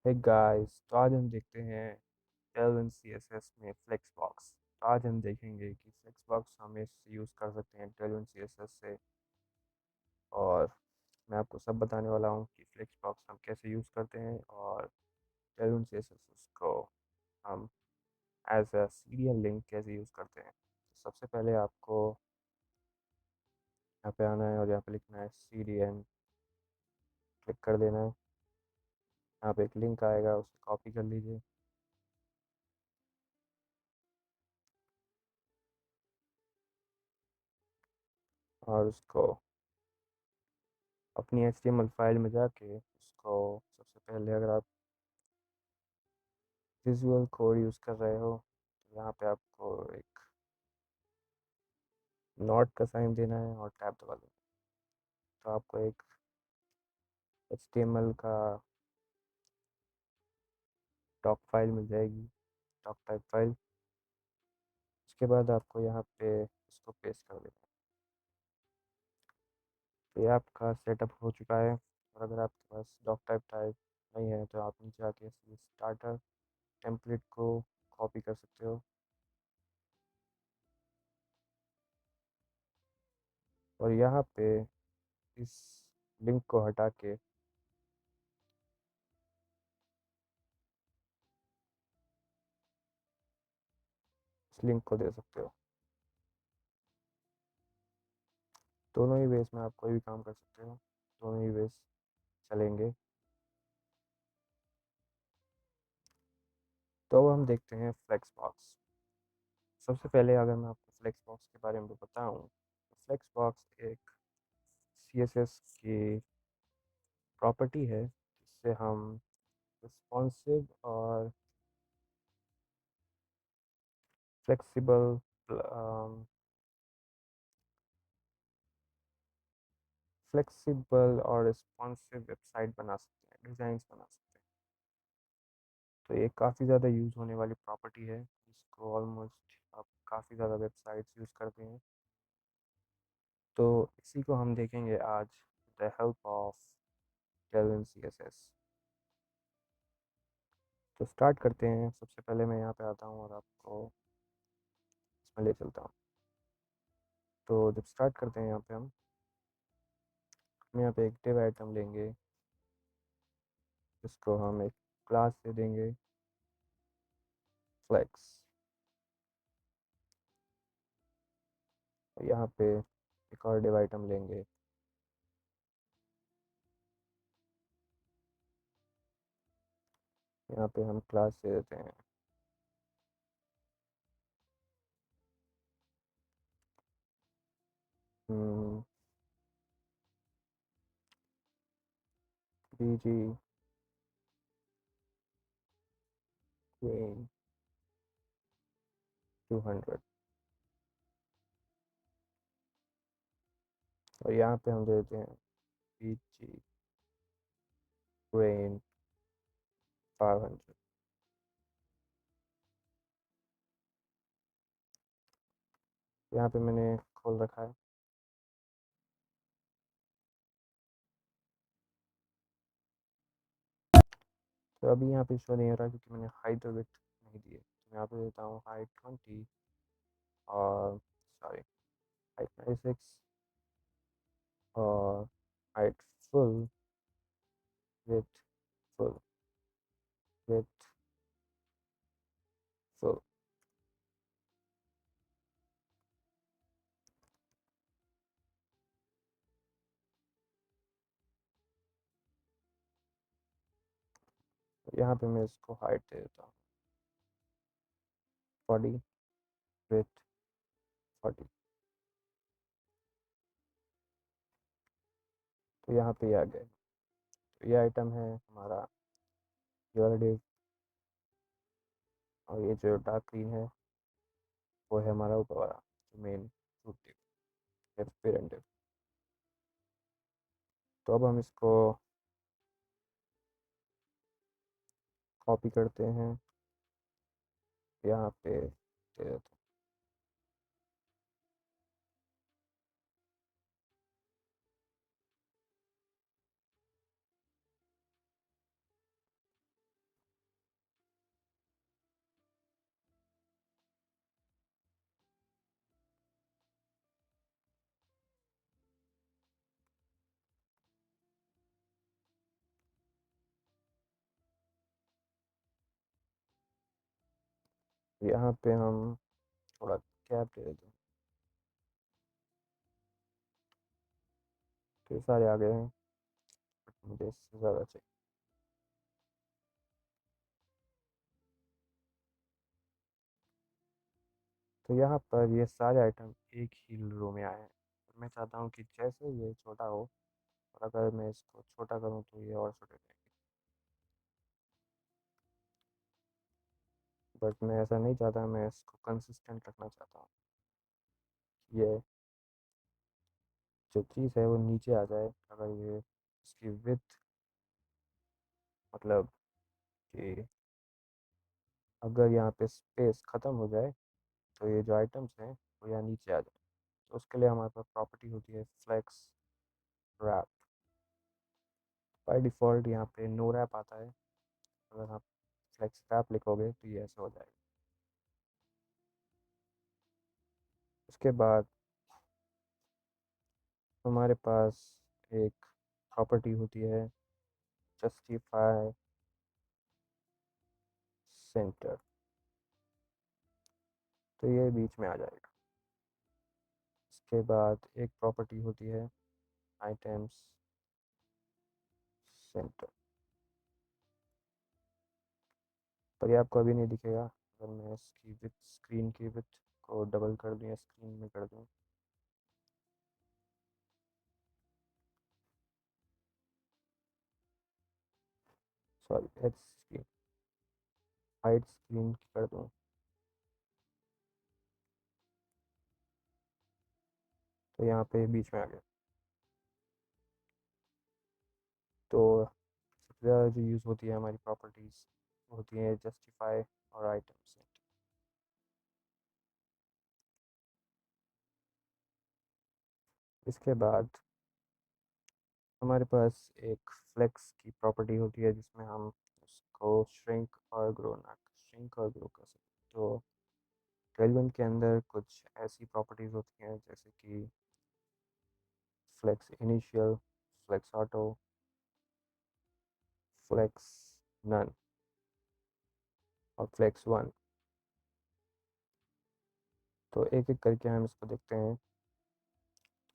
Hey guys, तो आज हम देखते हैं टेलविन सीएसएस में फ्लेक्सबॉक्स। तो आज हम देखेंगे कि फ्लेक्सबॉक्स हम इससे यूज़ कर सकते हैं टेलविन सीएसएस से। और मैं आपको सब बताने वाला हूँ कि फ्लेक्सबॉक्स हम कैसे यूज़ करते हैं और टेलविन सीएसएस को हम एज अ सीरियल लिंक कैसे यूज़ करते हैं। तो सबसे पहले आपको यहाँ पे आना है और यहाँ पे लिखना है CDN, क्लिक कर देना है। यहाँ पे एक लिंक आएगा, उसे कॉपी कर लीजिए और उसको अपनी HTML फाइल में जाके उसको सबसे पहले, अगर आप विजुअल कोड यूज़ कर रहे हो तो यहाँ पे आपको एक नॉट का साइन देना है और टैब दबा देना है। तो आपको एक HTML का डॉक फाइल मिल जाएगी, डॉक टाइप फाइल। उसके बाद आपको यहाँ पे इसको पेस्ट कर देना है। तो ये आपका सेटअप हो चुका है। और अगर आपके पास डॉक टाइप नहीं है तो आप नीचे आके स्टार्टर टेम्पलेट को कॉपी कर सकते हो और यहाँ पे इस लिंक को हटा के इस लिंक को दे सकते हो। दोनों ही वेज में आप कोई भी काम कर सकते हो, दोनों ही वेज चलेंगे। तो अब हम देखते हैं फ्लेक्स बॉक्स। सबसे पहले अगर मैं आपको फ्लेक्स बॉक्स के बारे में बताऊं तो फ्लेक्स बॉक्स एक CSS की प्रॉपर्टी है जिससे हम रिस्पॉन्सिव और फ्लेक्सिबल फ्लेक्सिबल और रिस्पॉन्सिव वेबसाइट बना सकते हैं, डिज़ाइंस बना सकते हैं। तो ये काफ़ी ज़्यादा यूज़ होने वाली प्रॉपर्टी है, जिसको ऑलमोस्ट आप काफ़ी ज़्यादा वेबसाइट्स यूज़ करते हैं। तो इसी को हम देखेंगे आज with the help of Tailwind CSS। तो स्टार्ट करते हैं। सबसे पहले मैं यहाँ पे आता हूँ और आपको इसमें ले चलता हूँ। तो जब स्टार्ट करते हैं यहाँ पे हम यहाँ पे एक डिव आइटम लेंगे, जिसको हम एक क्लास दे देंगे फ्लेक्स। और यहाँ पे एक और डिव आइटम लेंगे, यहाँ पे हम क्लास दे देते हैं BG Queen 200। और यहाँ पे हम दे देते हैं BG Queen 500। यहाँ पे मैंने खोल रखा है। तो अभी यहाँ पे शो नहीं हो रहा क्योंकि मैंने हाइट और विड्थ नहीं दिए। तो मैं यहाँ पे देता हूँ हाइट 20 और सॉरी हाइट 96 और height full, width full, width full. यहाँ पे मैं इसको हाइट दे देता हूँ 40, विड्थ 40। तो यहाँ पे आ गए। तो ये आइटम है हमारा यूआरडिव और ये जो डार्क ग्रीन है वो है हमारा ऊपर वाला जो मेन फ्रूट डिव या पेरेंट डिव। तो अब हम इसको कॉपी करते हैं, यहाँ पे दे देते हैं। यहाँ पे हम थोड़ा कैप दे देते हैं। तो ये सारे आ गए हैं, बट मुझे इससे ज़्यादा चाहिए। तो यहाँ पर ये सारे आइटम एक ही रो में आए हैं। तो मैं चाहता हूँ कि जैसे ये छोटा हो, और अगर मैं इसको छोटा करूँ तो ये और छोटे रहेंगे। बट मैं ऐसा नहीं चाहता, मैं इसको कंसिस्टेंट रखना चाहता हूँ। ये जो चीज़ है वो नीचे आ जाए। अगर ये इसकी विड्थ, मतलब कि अगर यहाँ पे स्पेस ख़त्म हो जाए तो ये जो आइटम्स हैं वो यहाँ नीचे आ जाए। तो उसके लिए हमारे पास प्रॉपर्टी होती है फ्लेक्स रैप। बाय डिफ़ॉल्ट यहाँ पे नो रैप आता है। अगर आप फ्लेक्स रैप लिखोगे तो ये ऐसे हो जाएगा। उसके बाद हमारे पास एक प्रॉपर्टी होती है जस्टिफाई सेंटर। तो ये बीच में आ जाएगा। इसके बाद एक प्रॉपर्टी होती है आइटम्स सेंटर। पर ये आपको अभी नहीं दिखेगा। अगर मैं इसकी विथ स्क्रीन की विथ को डबल कर दूँ या स्क्रीन में कर दूँ, sorry H screen, height screen की कर दूँ, तो यहाँ पे बीच में आ गया। तो सबसे ज़्यादा जो यूज़ होती है हमारी प्रॉपर्टीज़ होती हैं जस्टिफाई और आइटम सेट। इसके बाद हमारे पास एक फ्लेक्स की प्रॉपर्टी होती है जिसमें हम उसको श्रिंक और ग्रो कर सकते हैं। तो टेलविंड के अंदर कुछ ऐसी प्रॉपर्टीज़ होती हैं जैसे कि flex initial, flex auto, flex none और फ्लेक्स वन। तो एक एक करके हम इसको देखते हैं।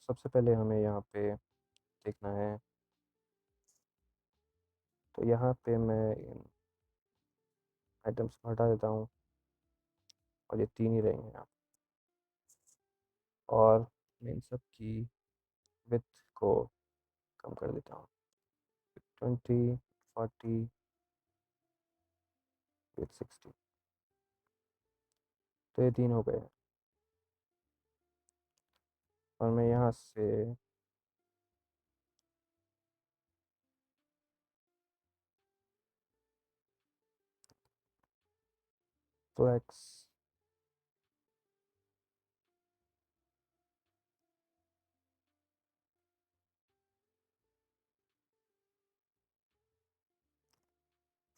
सबसे पहले हमें यहाँ पे देखना है। तो यहाँ पे मैं इन आइटम्स को हटा देता हूँ और ये तीन ही रहेंगे यहाँ। और मैं इन सब की विड्थ को कम कर देता हूँ 20, 40 विथ 60। तो ये तीन हो गए। और मैं यहाँ से फ्लेक्स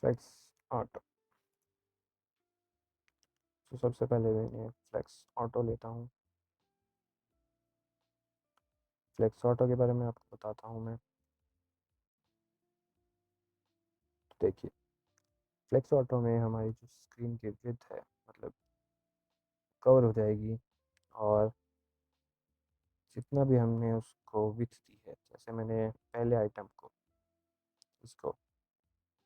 फ्लेक्स ऑटो। तो सबसे पहले मैं फ्लेक्स ऑटो लेता हूँ। फ्लेक्स ऑटो के बारे में आपको बताता हूँ मैं। तो देखिए, फ्लेक्स ऑटो में हमारी जो स्क्रीन की विड्थ है, मतलब कवर हो जाएगी। और जितना भी हमने उसको विड्थ दी है, जैसे मैंने पहले आइटम को इसको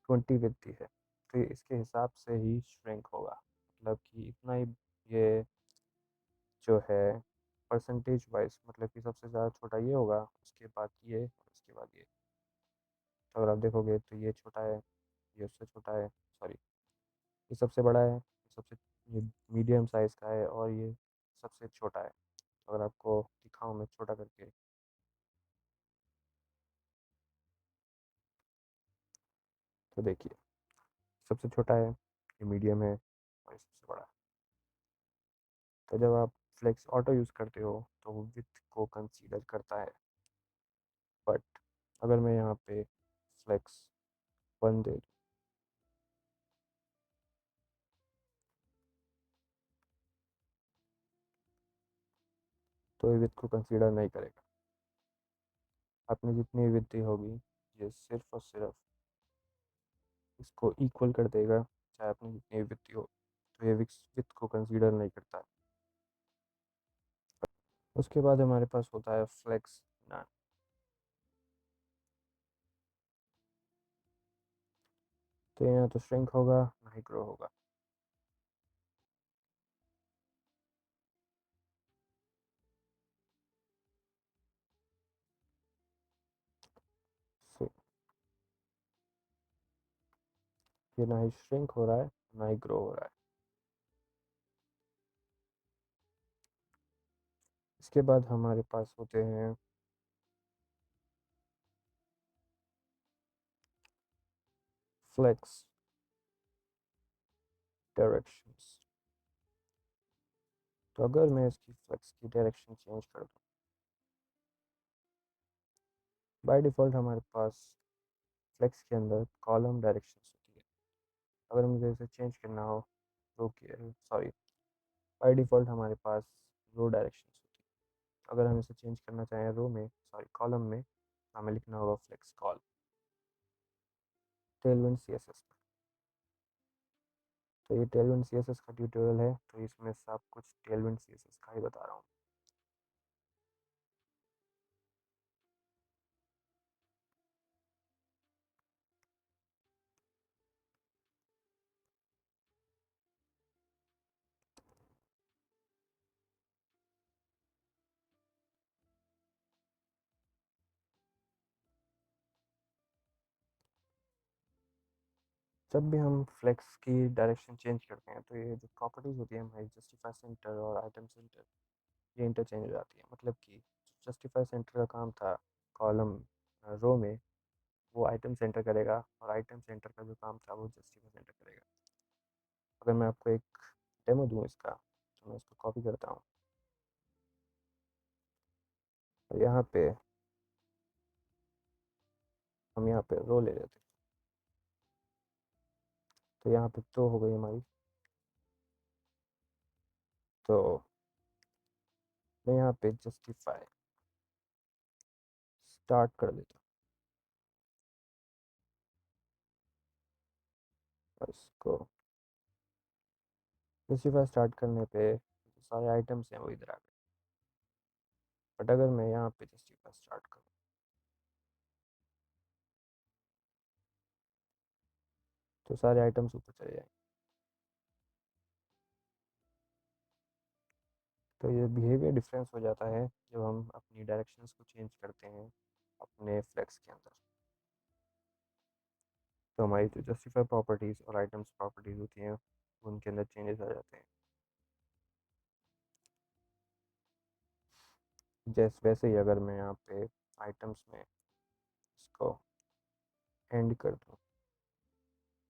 20 विड्थ दी है, तो ये इसके हिसाब से ही श्रिंक होगा। मतलब कि इतना ही ये जो है परसेंटेज वाइज, मतलब कि सबसे ज़्यादा छोटा ये होगा, उसके बाद ये और उसके बाद ये। तो अगर आप देखोगे तो ये छोटा है, ये उससे छोटा है, सॉरी ये सबसे बड़ा है, ये सबसे ये मीडियम साइज़ का है, और ये सबसे छोटा है। तो अगर आपको दिखाऊं मैं छोटा करके, तो देखिए सबसे छोटा है, ये मीडियम है, और ये सबसे बड़ा है। तो जब आप फ्लेक्स ऑटो यूज़ करते हो तो वो विथ को कंसीडर करता है। बट अगर मैं यहाँ पे फ्लेक्स वन दे दूँ, तो ये विथ को कंसीडर नहीं करेगा। आपने जितनी विथ दी होगी, ये सिर्फ और सिर्फ इसको इक्वल कर देगा, चाहे आपने जितनी विथ दी हो। तो ये विथ को कंसीडर नहीं करता है। उसके बाद हमारे पास होता है फ्लेक्स नन। तो ये ना तो श्रिंक होगा ना ही ग्रो होगा। So, ये ना ही श्रिंक हो रहा है ना ही ग्रो हो रहा है। इसके बाद हमारे पास होते हैं फ्लेक्स डायरेक्शंस। तो अगर मैं इसकी फ्लेक्स की डायरेक्शन चेंज कर दूँ, बाय डिफ़ॉल्ट हमारे पास फ्लेक्स के अंदर कॉलम डायरेक्शंस होती है। अगर मुझे इसे चेंज करना हो रो के, सॉरी, बाय डिफ़ॉल्ट हमारे पास रो डायरेक्शंस होती है। अगर हम इसे चेंज करना चाहें रो में, सॉरी कॉलम में, तो हमें लिखना होगा फ्लेक्स कॉल टेलविंड सीएसएस में। तो ये टेलविंड सीएसएस का ट्यूटोरियल है, तो इसमें सब कुछ टेलविंड सीएसएस का ही बता रहा हूँ। जब भी हम फ्लेक्स की डायरेक्शन चेंज करते हैं, तो ये जो प्रॉपर्टीज़ होती है हमारी जस्टिफाई सेंटर और आइटम सेंटर, ये इंटरचेंज हो जाती है। मतलब कि जस्टिफाई सेंटर का काम था कॉलम रो में, वो आइटम सेंटर करेगा, और आइटम सेंटर का जो काम था वो जस्टिफाई सेंटर करेगा। अगर मैं आपको एक डेमो दूँ इसका, तो मैं इसको कॉपी करता हूँ और यहाँ पे हम यहाँ पे रो ले लेते हैं। तो यहाँ पे तो हो गई हमारी। तो मैं यहाँ पे जस्टिफाई स्टार्ट कर देता हूँ और इसको जस्टिफाई स्टार्ट करने पे जो सारे आइटम्स हैं वो इधर आ गए। बट अगर मैं यहाँ पे जस्टिफाई स्टार्ट करूँ, तो सारे आइटम्स ऊपर चले जाएंगे। तो ये बिहेवियर डिफरेंस हो जाता है जब हम अपनी डायरेक्शंस को चेंज करते हैं अपने फ्लेक्स के अंदर। तो हमारी जो जस्टिफाई प्रॉपर्टीज़ और आइटम्स प्रॉपर्टीज़ होती हैं, उनके अंदर चेंजेस आ जाते हैं। जैसे वैसे ही अगर मैं यहाँ पे आइटम्स में इसको एंड कर दूँ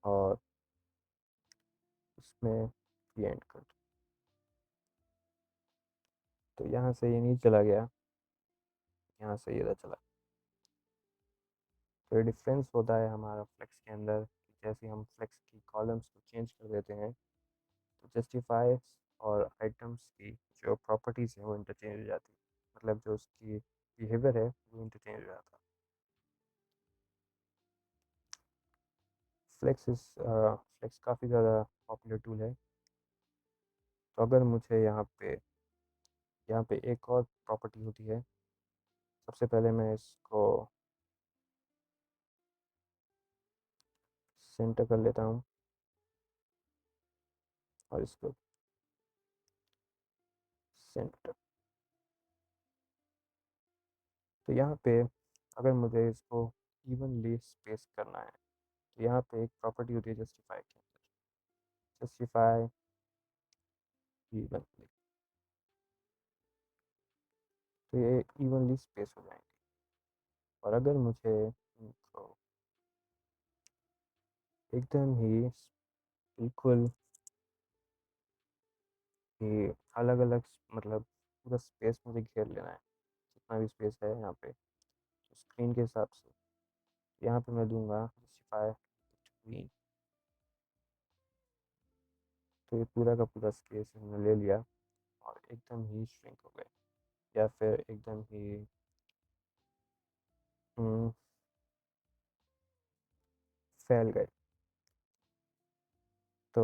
और इसमें भी एंड कर दूँ, तो यहाँ से ये नहीं चला गया, यहाँ से ये इधर चला। तो ये डिफरेंस होता है हमारा फ्लेक्स के अंदर कि जैसे हम फ्लेक्स की कॉलम्स को चेंज कर देते हैं, तो जस्टिफाई और आइटम्स की जो प्रॉपर्टीज़ हैं वो इंटरचेंज हो जाती है। मतलब जो उसकी बिहेवियर है वो इंटरचेंज हो जाता है। फ्लेक्स काफ़ी ज़्यादा पॉपुलर टूल है। तो अगर मुझे यहाँ पे एक और प्रॉपर्टी होती है। सबसे पहले मैं इसको सेंटर कर लेता हूँ और इसको सेंटर। तो यहाँ पे अगर मुझे इसको इवनली स्पेस करना है, तो यहाँ पे एक प्रॉपर्टी होती है जस्टिफाई के अंदर, जस्टिफाई इवनली। तो ये इवनली स्पेस हो जाएंगे। और अगर मुझे इनको एकदम ही बिल्कुल ही अलग अलग, मतलब पूरा स्पेस मुझे घेर लेना है, जितना भी स्पेस है यहाँ पे, तो स्क्रीन के हिसाब से यहाँ पे मैं दूंगा जस्टिफाई बिटवीन। तो ये पूरा का पूरा स्पेस हमने ले लिया और एकदम ही श्रिंक हो गए, या फिर एकदम ही हम्म, फैल गए। तो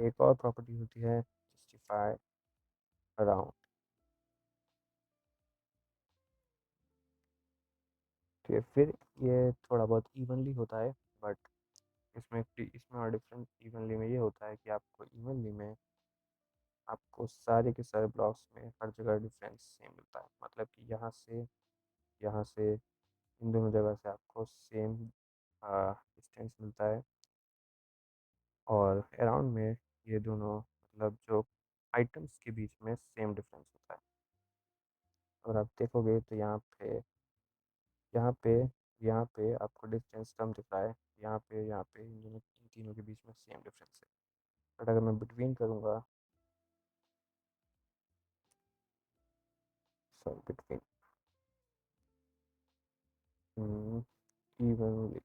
एक और प्रॉपर्टी होती है जस्टिफाई अराउंड। ठीक है, फिर ये थोड़ा बहुत इवनली होता है, बट इसमें और डिफरेंट इवनली में ये होता है कि आपको इवनली में आपको सारे के सारे ब्लॉक्स में हर जगह डिफरेंस सेम मिलता है। मतलब कि यहाँ से इन दोनों जगह से आपको सेम डिस्टेंस मिलता है, और अराउंड में ये दोनों मतलब जो आइटम्स के बीच में सेम डिफरेंस होता है। और आप देखोगे तो यहाँ पे यहाँ पे आपको डिस्टेंस कम दिख रहा है, यहाँ पे इन तीनों के बीच में सेम डिफरेंस है। बट अगर मैं बिटवीन करूँगा, सॉरी बिटवीन इवनली,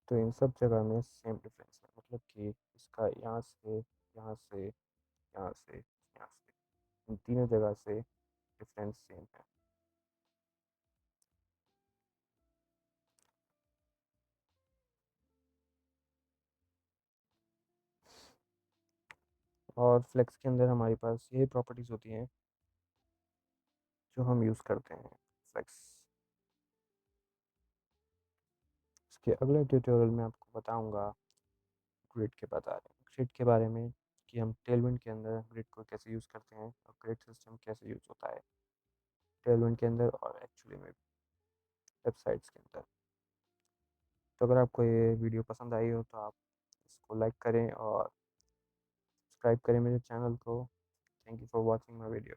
तो इन सब जगह में सेम डिफरेंस है। मतलब कि इसका यहाँ से इन तीनों जगह से डिफरेंस सेम है। और फ्लेक्स के अंदर हमारे पास यही प्रॉपर्टीज़ होती हैं जो हम यूज़ करते हैं फ्लेक्स। इसके अगले ट्यूटोरियल में आपको बताऊंगा ग्रिड के बारे में कि हम टेलविंड के अंदर ग्रिड को कैसे यूज़ करते हैं और ग्रिड सिस्टम कैसे यूज़ होता है टेलविंड के अंदर और एक्चुअली में वेबसाइट्स के अंदर। तो अगर आपको ये वीडियो पसंद आई हो तो आप इसको लाइक करें और सब्सक्राइब करें मेरे चैनल को। Thank you for watching my video.